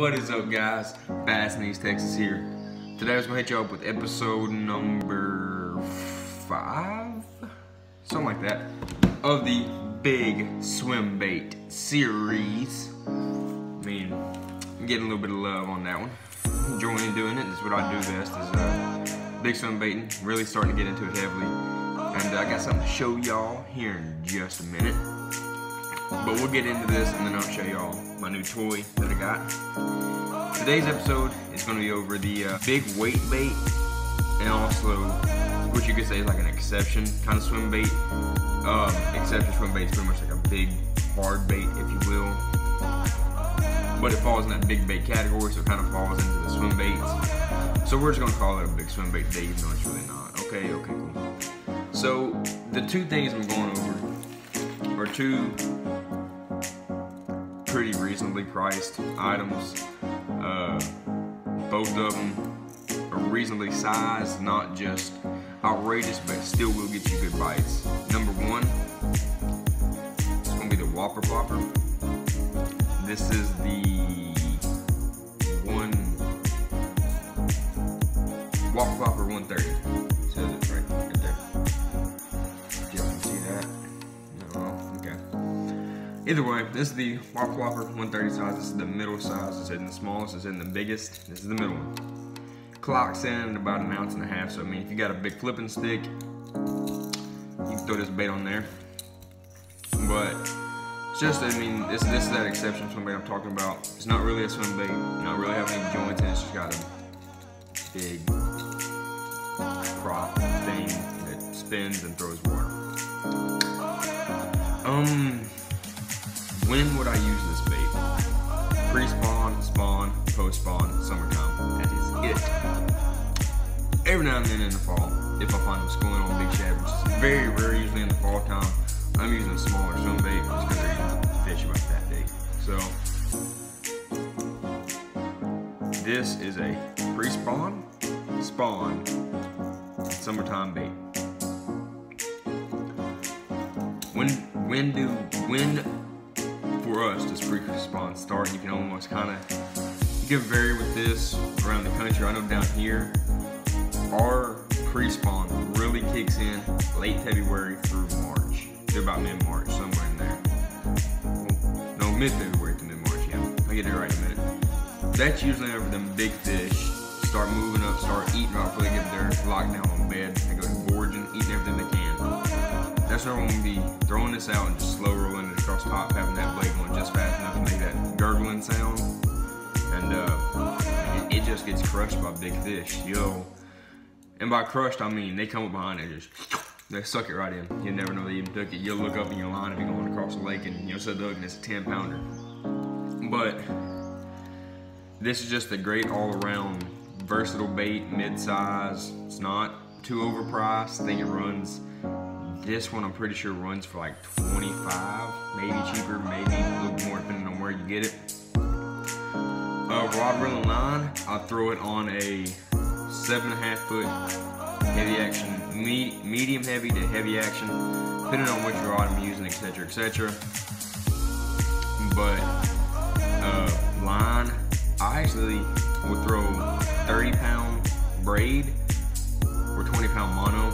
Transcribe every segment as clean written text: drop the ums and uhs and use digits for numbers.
What is up, guys? Bass in East Texas here. Today I was gonna hit you up with episode number 5, something like that, of the Big Swimbait series. I mean, I'm getting a little bit of love on that one. Enjoying doing it. This is what I do best. Is big swimbaiting. Really starting to get into it heavily, and I got something to show y'all here in just a minute. But we'll get into this, and then I'll show y'all my new toy that I got. Today's episode is going to be over the big weight bait, and also what you could say is like an exception kind of swim bait. Exception swim bait is pretty much like a big hard bait, if you will. But it falls in that big bait category, so it kind of falls into the swim baits. So we're just going to call it a big swim bait today, even though it's really not. Okay, cool. So the two things I'm going over are two pretty reasonably priced items. Both of them are reasonably sized, not just outrageous, but still will get you good bites. Number one, it's gonna be the Whopper Popper. This is the Whopper Popper 130. Says it right there. Y'all can see that? No, okay. Either way, this is the Whopper Popper 130 size. This is the middle size. This isn't the smallest. This isn't the biggest. This is the middle one. Clocks in at about 1.5 ounces. So I mean, if you got a big flipping stick, you can throw this bait on there. But it's just, I mean, this is that exception swim bait I'm talking about. It's not really a swim bait. Not really having any joints in it. It's just got a big prop thing that spins and throws water. When would I use this bait? Pre-spawn, spawn, post-spawn, summertime. That is it. Every now and then in the fall, if I find them schooling on big shad, which is very rare usually in the fall time, I'm using a smaller swim bait just because they're using fish about that big. So this is a pre-spawn, spawn, summertime bait. When for us does pre-spawn start? You can almost kind of, you can vary with this around the country. I know down here, our pre-spawn really kicks in late February through March. They're about mid-March, somewhere in there. Well, no, mid-February to mid-March, yeah. I'll get it right in a minute. That's usually over them big fish start moving up, start eating off before they get there, locked down on bed. They go to gorging, eating everything they can. That's where I'm going to be throwing this out and just slow rolling it across the top, having that blade going just fast enough to make that gurgling sound. And it just gets crushed by big fish, yo. And by crushed, I mean they come up behind it, they suck it right in. You never know they even took it. You'll look up in your line if you're going across the lake and so and it's a 10-pounder. But this is just a great all-around versatile bait, mid-size. It's not too overpriced. I think it runs, this one I'm pretty sure runs for like $25, maybe cheaper, maybe a little more depending on where you get it. Rod, reel, and line, I throw it on a 7.5 foot heavy action, medium heavy to heavy action, depending on which rod I'm using, etc., etc. But line, I actually will throw 30-pound braid or 20-pound mono,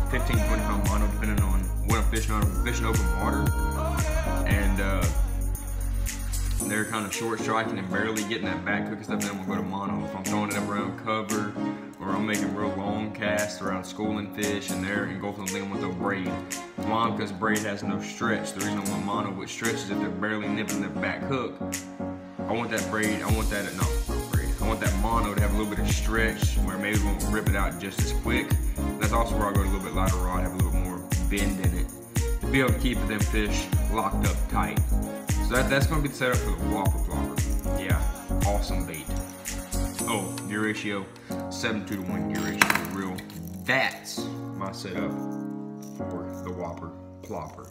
15, 20-pound mono, depending on what I'm fishing on. I'm fishing open water, and they're kind of short striking and barely getting that back hook and stuff. Then I'm gonna go to mono. If I'm throwing it up around cover, or I'm making real long casts around schooling fish and they're engulfing the thing, I'm gonna throw braid. Why? Because braid has no stretch. The reason I want mono with stretch is if they're barely nipping their back hook. I want that braid, I want that mono to have a little bit of stretch where maybe we won't rip it out just as quick. That's also where I go to a little bit lighter rod, have a little more bend in it, to be able to keep them fish locked up tight. So that's going to be the setup for the Whopper Popper. Yeah, awesome bait. Oh, gear ratio, 7:2-to-1 gear ratio, real. That's my setup for the Whopper Popper.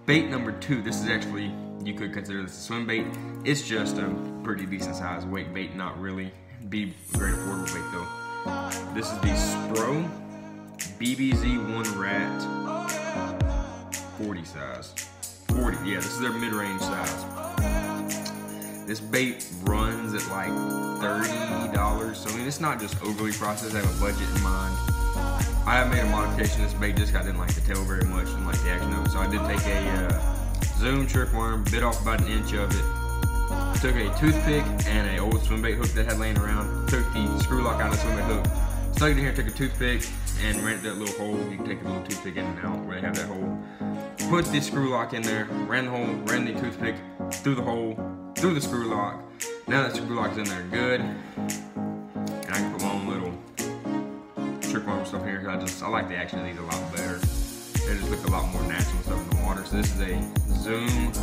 Bait number 2, this is actually, you could consider this a swim bait. It's just a pretty decent size weight bait, not really be a great affordable bait though. This is the Spro BBC1 Rat 40 size. 40, yeah, this is their mid-range size. This bait runs at like $30. So I mean, it's not just overly processed. I have a budget in mind. I have made a modification. This bait just got didn't like the tail very much, didn't like the action of it. So I did take a Zoom trick worm, bit off about 1 inch of it. Took a toothpick and an old swim bait hook that I had laying around. Took the screw lock out of the swim bait hook. Stuck it in here, took a toothpick and ran it that little hole. You can take a little toothpick in and out where they have that hole. Put the screw lock in there, ran the hole, ran the toothpick through the hole, through the screw lock. Now that screw lock is in there good. And I can put my own little trick worm stuff here because I like the action of these a lot better. They just look a lot more natural and stuff in the water. So this is a Zoom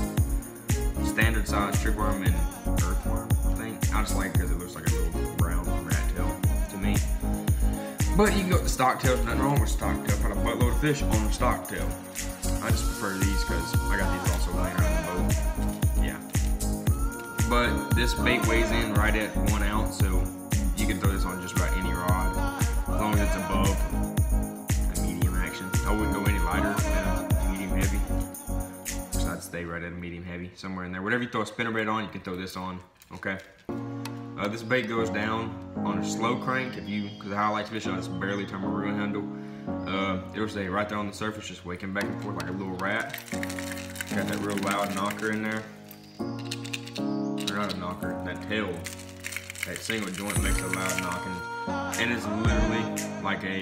standard size trick worm and earthworm thing. I just like it because it looks like a little brown rat tail to me. But you can go with the stock tail. There's nothing wrong with stock tail. Put a buttload of fish on the stock tail. I just prefer these because I got these also laying around the boat. Yeah. But this bait weighs in right at 1 ounce, so you can throw this on just about any rod as long as it's above a medium action. I wouldn't go any lighter than a medium heavy. So I'd stay right at a medium heavy, somewhere in there. Whatever you throw a spinnerbait on, you can throw this on. Okay. This bait goes down on a slow crank because how I like to fish on, it's barely turn my reel handle. It'll stay right there on the surface, just waking back and forth like a little rat. Got that real loud knocker in there. Or not a knocker, that tail, that single joint makes a loud knocking. And it's literally like a,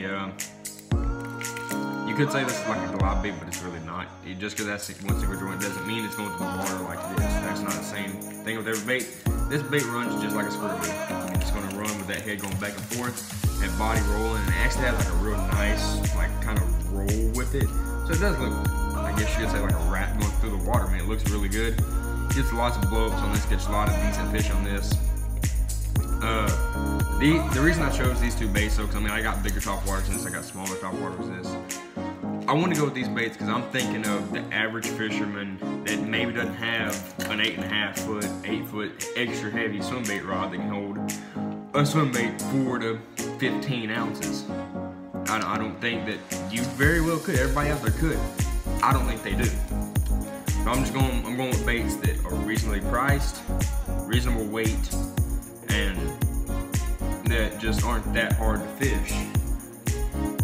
you could say this is like a glide bait, but it's really not. Just because that's one single joint doesn't mean it's going through the water like this. That's not the same thing with every bait. This bait runs just like a squirrel bait. It's going to run with that head going back and forth, that body rolling, and it actually has like a real nice, like kind of roll with it. So it does look, I guess you could say like a rat going through the water. Man, it looks really good. Gets lots of blow-ups on this, gets a lot of decent fish on this. The reason I chose these two baits, though, because I mean I got bigger top waters than this, I got smaller top waters than this. I want to go with these baits because I'm thinking of the average fisherman that maybe doesn't have an 8.5 foot, 8 foot extra heavy swim bait rod that can hold a swim bait 4 to 15 ounces. I don't think that you very well could. Everybody out there could. I don't think they do. So I'm going with baits that are reasonably priced, reasonable weight, and that just aren't that hard to fish.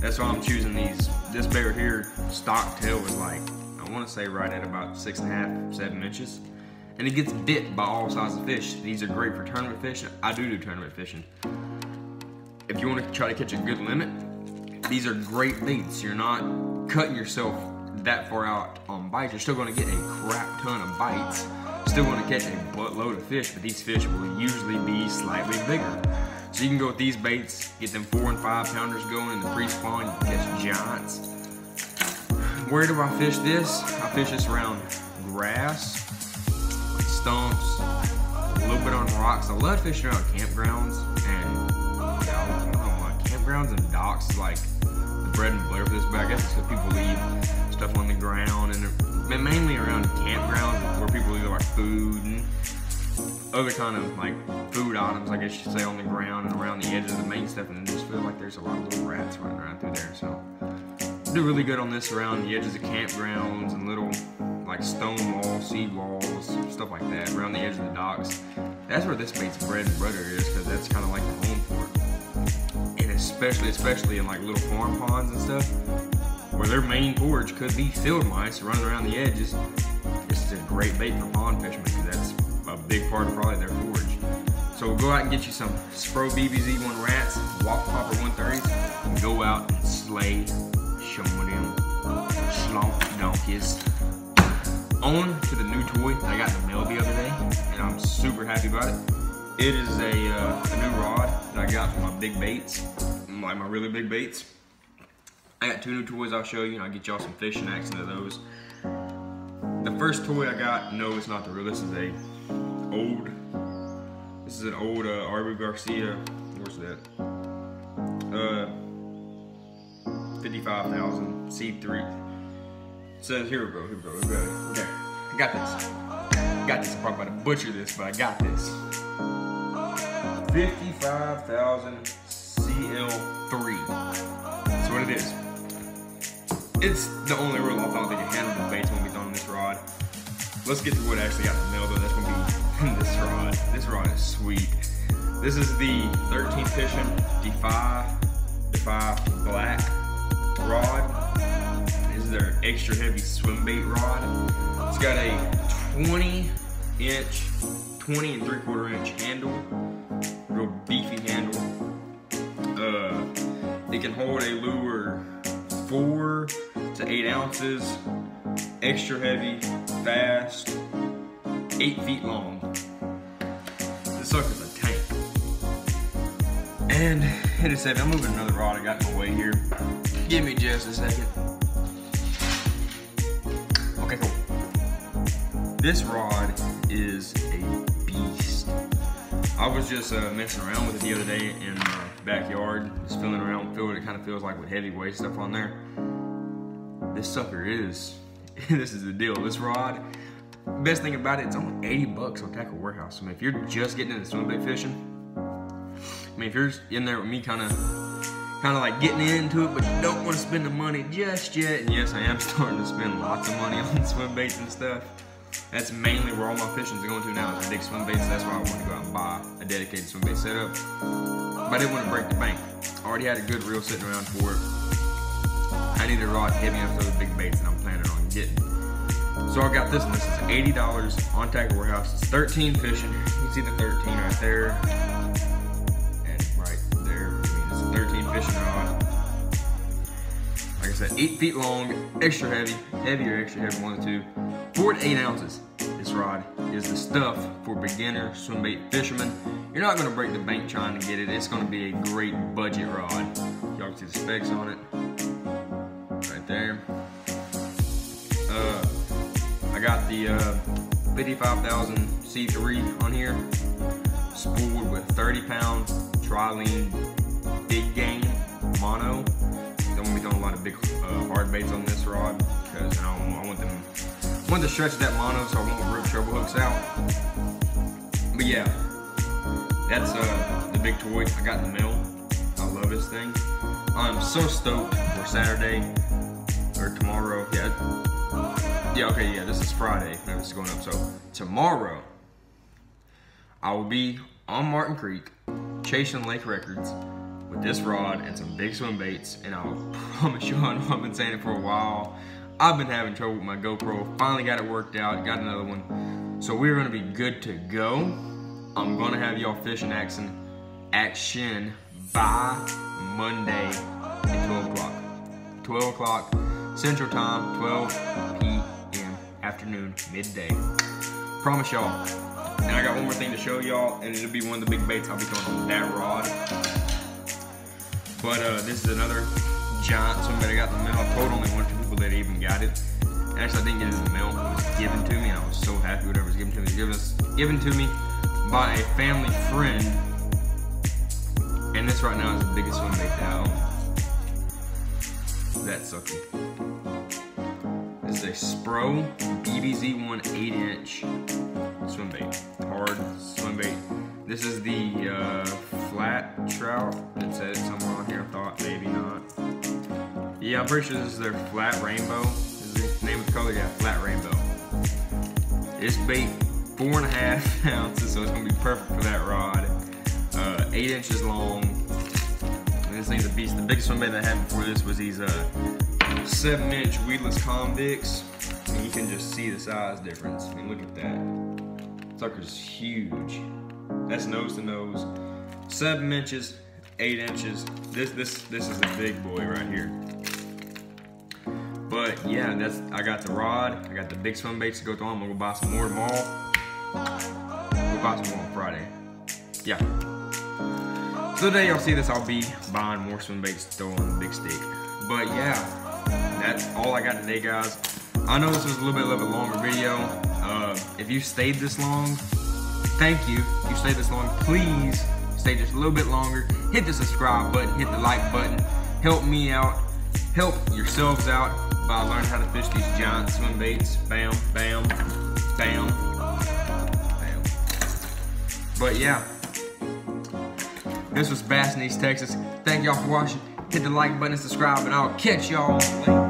That's why I'm choosing these. This bait right here, stock tail is like, I want to say right at about 6.5, 7 inches. And it gets bit by all sizes of fish. These are great for tournament fishing. I do tournament fishing. If you want to try to catch a good limit, these are great baits. You're not cutting yourself that far out on bites. You're still going to get a crap ton of bites. Still going to catch a buttload of fish, but these fish will usually be slightly bigger. So you can go with these baits, get them 4 and 5 pounders going in the pre-spawn, you can catch giants. Where do I fish this? I fish this around grass, stumps, a little bit on rocks. I love fishing around campgrounds, and yeah, I don't know why. Campgrounds and docks is like the bread and butter for this, but I guess it's because people leave stuff on the ground, and mainly around campgrounds where people leave like food and other kind of like food items, I guess you should say, on the ground and around the edges of the main stuff, and it just feels like there's a lot of little rats running around through there. So do really good on this around the edges of campgrounds and little like stone walls, seed walls, stuff like that, around the edge of the docks. That's where this bait's bread and butter is, because that's kind of like the home for it. And especially in like little farm ponds and stuff, where their main forage could be field mice running around the edges. This is a great bait for pond fishermen, because that's a big part of probably their forage. So we'll go out and get you some Spro BBC1 Rats, Whopper Popper 130s, and go out and slay some of them slump donkeys. On to the new toy that I got in the mail the other day, and I'm super happy about it. It is a new rod that I got for my big baits, like my really big baits. I got 2 new toys I'll show you, and I'll get y'all some fishing action of those. The first toy I got, no, it's not the real. This is an old Arbu Garcia. Where's that? 55,000 C3. So here we go. Okay, I got this. I'm probably about to butcher this, but I got this. 55,000 CL3. That's what it is. It's the only real off I think can handle the baits when we throw on this rod. Let's get to what I actually got in the mail though. That's gonna be This rod is sweet. This is the 13 fishing Ep5 Black rod. This is their extra heavy swim bait rod. It's got a 20 and 3/4 inch handle, real beefy handle. It can hold a lure 4 to 8 ounces, extra heavy, fast, 8 feet long. This sucker's a tank. And in a second, I'm moving another rod I got in my way here. Give me just a second. Okay, cool. This rod is a beast. I was just messing around with it the other day in my backyard, just feeling around, feel what it kind of feels like with heavyweight stuff on there. This sucker is, this is the deal. This rod, best thing about it, it's only 80 bucks on Tackle Warehouse. I mean, if you're just getting into swim bait fishing, I mean, if you're in there with me kind of like getting into it, but you don't want to spend the money just yet, and yes, I am starting to spend lots of money on swim baits and stuff. That's mainly where all my fishing's going to now, is big swim baits. That's why I want to go out and buy a dedicated swim bait setup. But I didn't want to break the bank. I already had a good reel sitting around for it. I needed a rod heavy enough for the big baits that I'm planning on getting. So I got this one. This is $80 on Tackle Warehouse. It's 13 fishing. You can see the 13 right there. And right there. I mean, it's a 13 fishing rod. Like I said, 8 feet long, extra heavy, heavier, extra heavy, 1 to 2. 4 to 8 ounces. This rod is the stuff for beginner swim bait fishermen. You're not gonna break the bank trying to get it. It's gonna be a great budget rod. Y'all can see the specs on it. Right there. I got the 55,000 C3 on here. Spooled with 30-pound Trilene big game mono. Don't want to be throwing a lot of big hard baits on this rod because I want to stretch that mono so I won't rip treble hooks out. But yeah, that's the big toy I got in the mail. I love this thing. I'm so stoked for Saturday or tomorrow. Yeah, this is Friday. No, this is going up. So tomorrow, I will be on Martin Creek chasing lake records with this rod and some big swim baits. And I'll promise you, I know I've been saying it for a while. I've been having trouble with my GoPro. Finally got it worked out. Got another one. So we're gonna be good to go. I'm gonna have y'all fishing action by Monday at 12 o'clock. 12 o'clock Central Time, 12 p.m. afternoon, midday. Promise y'all. And I got one more thing to show y'all, and it'll be one of the big baits I'll be throwing on that rod. But this is another giant swim bait I got in the mail. I told only 1 or 2 people that even got it. Actually, I didn't get it in the mail. It was given to me, and I was so happy whatever was given to me. It was given to me by a family friend. And this right now is the biggest swim bait that I own. That sucker. This is a Spro BBC1 8-inch swim bait. Hard swim bait. This is the flat trout. It said somewhere on here. I thought maybe not. Yeah, I'm pretty sure this is their flat rainbow. Is the name of the color? Yeah, flat rainbow. This bait 4.5 ounces, so it's gonna be perfect for that rod. 8 inches long. And this thing's a beast. The biggest swim bait I had before this was these 7-inch weedless convicts. And you can just see the size difference. I mean, look at that. Sucker's huge. That's nose to nose. 7 inches, 8 inches. This is a big boy right here. But yeah, I got the rod. I got the big swim baits to go through. I'm gonna go buy some more tomorrow. We'll buy some more on Friday. Yeah. So the day y'all see this, I'll be buying more swim baits to throw on the big stick. But yeah, that's all I got today, guys. I know this was a little bit of a longer video. If you stayed this long, thank you. If you stayed this long, please stay just a little bit longer. Hit the subscribe button, hit the like button. Help me out. Help yourselves out by learning how to fish these giant swim baits. Bam, bam, bam, bam. But yeah, this was Bass in East Texas. Thank y'all for watching. Hit the like button and subscribe, and I'll catch y'all later.